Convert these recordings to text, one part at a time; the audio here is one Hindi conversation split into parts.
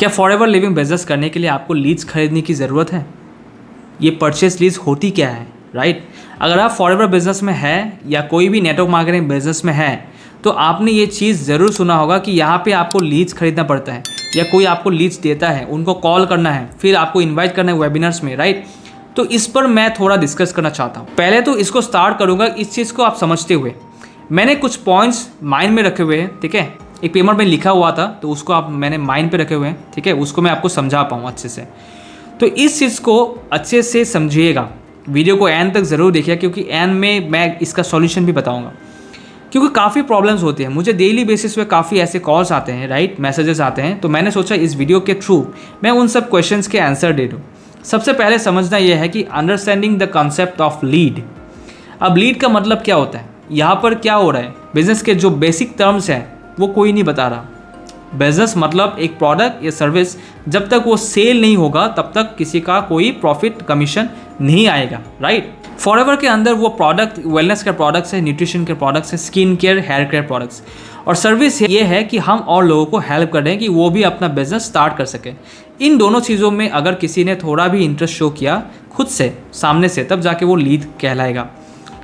क्या फॉरएवर लिविंग बिजनेस करने के लिए आपको लीड्स खरीदने की ज़रूरत है? ये परचेस लीड्स होती क्या है, राइट? अगर आप फॉरएवर बिजनेस में है या कोई भी नेटवर्क मार्केटिंग बिजनेस में है तो आपने ये चीज़ ज़रूर सुना होगा कि यहाँ पे आपको लीड्स खरीदना पड़ता है या कोई आपको लीड्स देता है, उनको कॉल करना है, फिर आपको इन्वाइट करना है वेबिनार्स में, राइट? तो इस पर मैं थोड़ा डिस्कस करना चाहता हूँ। पहले तो इसको स्टार्ट करूँगा इस चीज़ को आप समझते हुए। मैंने कुछ पॉइंट्स माइंड में रखे हुए हैं, ठीक है? एक पेपर में लिखा हुआ था तो उसको आप मैंने माइंड पे रखे हुए हैं, ठीक है? उसको मैं आपको समझा पाऊँ अच्छे से। तो इस चीज़ को अच्छे से समझिएगा, वीडियो को एंड तक ज़रूर देखिए क्योंकि एंड में मैं इसका सॉल्यूशन भी बताऊंगा। क्योंकि काफ़ी प्रॉब्लम्स होती हैं, मुझे डेली बेसिस पे काफ़ी ऐसे कॉल्स आते हैं, राइट, मैसेजेस आते हैं। तो मैंने सोचा इस वीडियो के थ्रू मैं उन सब क्वेश्चंस के आंसर दे दूँ। सबसे पहले समझना यह है कि understanding the concept of lead. अब लीड का मतलब क्या होता है, यहाँ पर क्या हो रहा है, बिजनेस के जो बेसिक टर्म्स हैं वो कोई नहीं बता रहा। बिजनेस मतलब एक प्रोडक्ट या सर्विस जब तक वो सेल नहीं होगा तब तक किसी का कोई प्रॉफिट कमीशन नहीं आएगा, राइट? फॉरएवर के अंदर वो प्रोडक्ट वेलनेस के प्रोडक्ट्स है, न्यूट्रिशन के प्रोडक्ट्स है, skin care, hair care products, और सर्विस ये है कि हम और लोगों को हेल्प कर रहे हैं कि वो भी अपना बिजनेस स्टार्ट कर सके। इन दोनों चीज़ों में अगर किसी ने थोड़ा भी इंटरेस्ट शो किया खुद से, सामने से, तब जाके वो लीड कहलाएगा।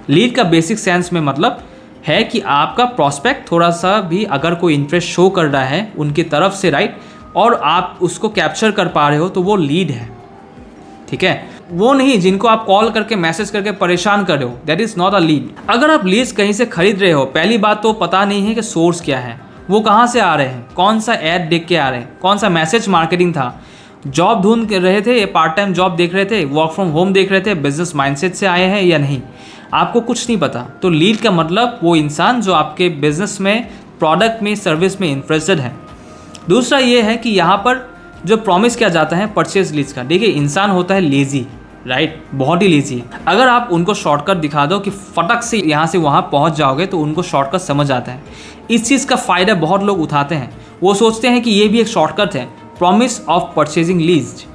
लीड का बेसिक सेंस में मतलब है कि आपका प्रॉस्पेक्ट थोड़ा सा भी अगर कोई इंटरेस्ट शो कर रहा है उनकी तरफ से, राइट, और आप उसको कैप्चर कर पा रहे हो तो वो लीड है, ठीक है? वो नहीं जिनको आप कॉल करके मैसेज करके परेशान कर रहे हो, that is not a lead. अगर आप लीड्स कहीं से खरीद रहे हो, पहली बात तो पता नहीं है कि सोर्स क्या है, वो कहाँ से आ रहे हैं, कौन सा ऐड देख के आ रहे हैं, कौन सा मैसेज मार्केटिंग था, जॉब ढूंढ रहे थे, पार्ट टाइम जॉब देख रहे थे, वर्क फ्रॉम होम देख रहे थे, बिजनेस माइंडसेट से आए हैं या नहीं, आपको कुछ नहीं पता। तो लीड का मतलब वो इंसान जो आपके बिजनेस में, प्रोडक्ट में, सर्विस में इंटरेस्टेड है। दूसरा ये है कि यहाँ पर जो प्रॉमिस किया जाता है परचेज लीड्स का, देखिए इंसान होता है लेज़ी, राइट, बहुत ही लेज़ी। अगर आप उनको शॉर्टकट दिखा दो कि फटक से यहाँ से वहाँ पहुँच जाओगे तो उनको शॉर्टकट समझ आता है। इस चीज़ का फ़ायदा बहुत लोग उठाते हैं, वो सोचते हैं कि ये भी एक शॉर्टकट है, प्रॉमिस ऑफ परचेजिंग लीड्स।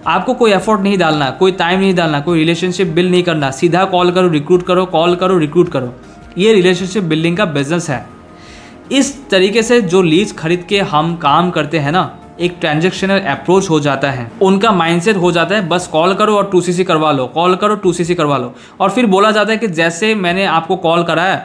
आपको कोई एफर्ट नहीं डालना, कोई टाइम नहीं डालना, कोई रिलेशनशिप बिल्ड नहीं करना, सीधा कॉल करो रिक्रूट करो, कॉल करो रिक्रूट करो। ये रिलेशनशिप बिल्डिंग का बिजनेस है। इस तरीके से जो लीड्स खरीद के हम काम करते हैं ना, एक ट्रांजैक्शनल अप्रोच हो जाता है, उनका माइंडसेट हो जाता है बस कॉल करो और 2cc करवा लो, कॉल करो 2cc करवा लो। और फिर बोला जाता है कि जैसे मैंने आपको कॉल कराया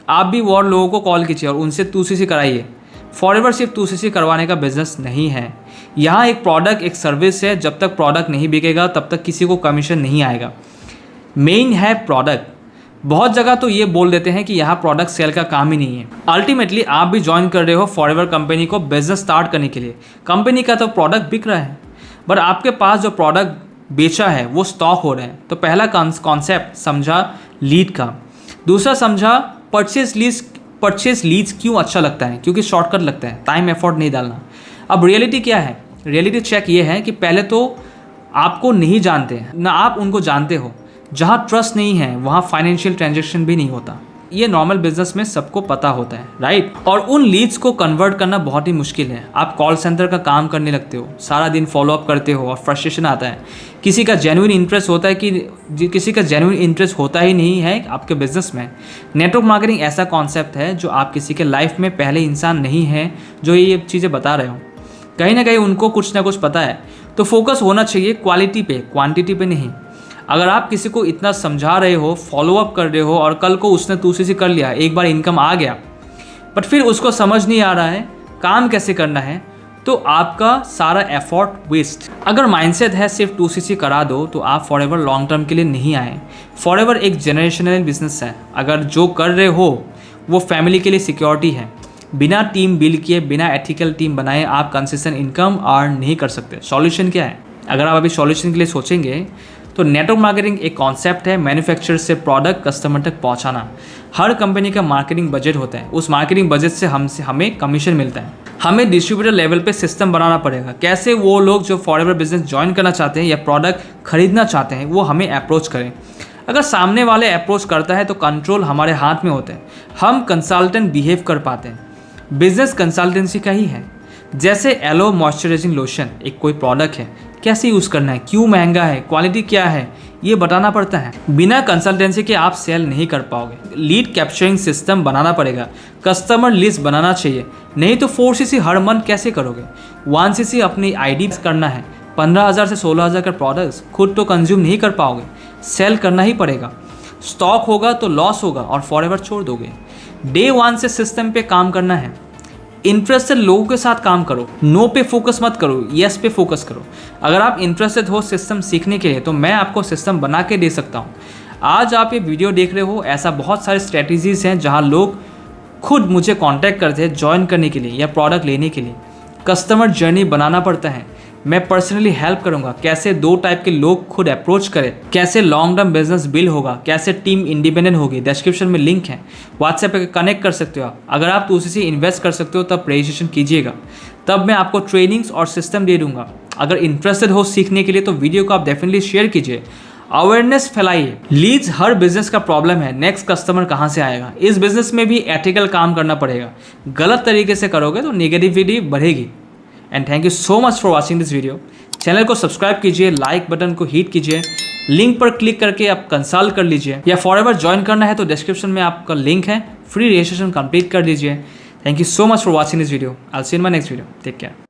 आप भी और लोगों को कॉल कीजिए और उनसे 2cc कराइए। फॉरएवर सिर्फ 2cc करवाने का बिजनेस नहीं है। यहाँ एक प्रोडक्ट, एक सर्विस है, जब तक प्रोडक्ट नहीं बिकेगा तब तक किसी को कमीशन नहीं आएगा। मेन है प्रोडक्ट। बहुत जगह तो ये बोल देते हैं कि यहाँ प्रोडक्ट सेल का काम ही नहीं है। अल्टीमेटली आप भी ज्वाइन कर रहे हो फॉरएवर कंपनी को बिजनेस स्टार्ट करने के लिए। कंपनी का तो प्रोडक्ट बिक रहा है बट आपके पास जो प्रोडक्ट बेचा है वो स्टॉक हो रहे हैं। तो पहला कॉन्सेप्ट समझा लीड का। दूसरा समझा परचेज लीड्स क्यों अच्छा लगता है, क्योंकि शॉर्टकट लगता है, टाइम एफर्ट नहीं डालना। अब रियलिटी क्या है, रियलिटी चेक ये है कि पहले तो आपको नहीं जानते हैं ना आप उनको जानते हो। जहाँ ट्रस्ट नहीं है वहाँ फाइनेंशियल ट्रांजैक्शन भी नहीं होता। ये नॉर्मल बिजनेस में सबको पता होता है, राइट? और उन लीड्स को कन्वर्ट करना बहुत ही मुश्किल है। आप कॉल सेंटर का काम करने लगते हो, सारा दिन फॉलोअप करते हो और फ्रस्ट्रेशन आता है। किसी का जेन्युइन इंटरेस्ट होता है कि किसी का जेन्युइन इंटरेस्ट होता ही नहीं है आपके बिजनेस में। नेटवर्क मार्केटिंग ऐसा कॉन्सेप्ट है जो आप किसी के लाइफ में पहले इंसान नहीं है जो ये चीज़ें बता रहे हो। कहीं ना कहीं उनको कुछ ना कुछ पता है। तो फोकस होना चाहिए क्वालिटी पे, क्वांटिटी पे नहीं। अगर आप किसी को इतना समझा रहे हो, फॉलोअप कर रहे हो और कल को उसने 2cc कर लिया, एक बार इनकम आ गया बट फिर उसको समझ नहीं आ रहा है काम कैसे करना है, तो आपका सारा एफर्ट वेस्ट। अगर माइंडसेट है सिर्फ 2cc करा दो तो आप फॉरएवर लॉन्ग टर्म के लिए नहीं आए। फॉरएवर एक जनरेशनल बिजनेस है। अगर जो कर रहे हो वो फैमिली के लिए सिक्योरिटी है। बिना टीम बिल्ड किए, बिना एथिकल टीम बनाए आप कंसिस्टेंट इनकम अर्न नहीं कर सकते। सॉल्यूशन क्या है? अगर आप अभी सॉल्यूशन के लिए सोचेंगे तो नेटवर्क मार्केटिंग एक कॉन्सेप्ट है, मैन्युफैक्चरर से प्रोडक्ट कस्टमर तक पहुंचाना। हर कंपनी का मार्केटिंग बजट होता है, उस मार्केटिंग बजट से हमें कमीशन मिलता है। हमें डिस्ट्रीब्यूटर लेवल पे सिस्टम बनाना पड़ेगा, कैसे वो लोग जो फॉरएवर बिजनेस ज्वाइन करना चाहते हैं या प्रोडक्ट खरीदना चाहते हैं वो हमें अप्रोच करें। अगर सामने वाले अप्रोच करता है तो कंट्रोल हमारे हाथ में होता है, हम कंसल्टेंट बिहेव कर पाते हैं। बिजनेस कंसल्टेंसी का ही है। जैसे एलो मॉइस्चराइजिंग लोशन एक कोई प्रोडक्ट है, कैसे यूज़ करना है, क्यों महंगा है, क्वालिटी क्या है, ये बताना पड़ता है। बिना कंसल्टेंसी के आप सेल नहीं कर पाओगे। लीड कैप्चरिंग सिस्टम बनाना पड़ेगा, कस्टमर लिस्ट बनाना चाहिए, नहीं तो 4cc हर मंथ कैसे करोगे। 1cc अपनी आईडी करना है, 15,000 से 16,000 का प्रोडक्ट्स खुद तो कंज्यूम नहीं कर पाओगे, सेल करना ही पड़ेगा। स्टॉक होगा तो लॉस होगा और फॉरएवर छोड़ दोगे। डे 1 से सिस्टम पे काम करना है। इंटरेस्टेड लोगों के साथ काम करो, नो पे फोकस मत करो, यस पे फोकस करो। अगर आप इंटरेस्टेड हो सिस्टम सीखने के लिए तो मैं आपको सिस्टम बना के दे सकता हूँ। आज आप ये वीडियो देख रहे हो, ऐसा बहुत सारे स्ट्रेटजीज हैं जहाँ लोग खुद मुझे कांटेक्ट करते हैं ज्वाइन करने के लिए या प्रोडक्ट लेने के लिए। कस्टमर जर्नी बनाना पड़ता है, मैं पर्सनली हेल्प करूंगा कैसे 2 टाइप के लोग खुद अप्रोच करें, कैसे लॉन्ग टर्म बिजनेस बिल्ड होगा, कैसे टीम इंडिपेंडेंट होगी। डिस्क्रिप्शन में लिंक है, व्हाट्सएप पे कनेक्ट कर सकते हो आप। अगर आप तो उसी से इन्वेस्ट कर सकते हो तब रजिस्ट्रेशन कीजिएगा, तब मैं आपको ट्रेनिंग्स और सिस्टम दे दूंगा। अगर इंटरेस्टेड हो सीखने के लिए तो वीडियो को आप डेफिनेटली शेयर कीजिए, अवेयरनेस फैलाइए। लीड्स हर बिजनेस का प्रॉब्लम है, नेक्स्ट कस्टमर कहाँ से आएगा। इस बिजनेस में भी एथिकल काम करना पड़ेगा, गलत तरीके से करोगे तो नेगेटिविटी बढ़ेगी। And thank you so much for watching this video. Channel को सब्सक्राइब कीजिए, लाइक बटन को हिट कीजिए, लिंक पर क्लिक करके आप कंसल्ट कर लीजिए, या फॉरएवर ज्वाइन करना है तो डिस्क्रिप्शन में आपका लिंक है, फ्री रजिस्ट्रेशन कंप्लीट कर लीजिए। Thank you so much for watching this video. I will see you in my next video. Take care.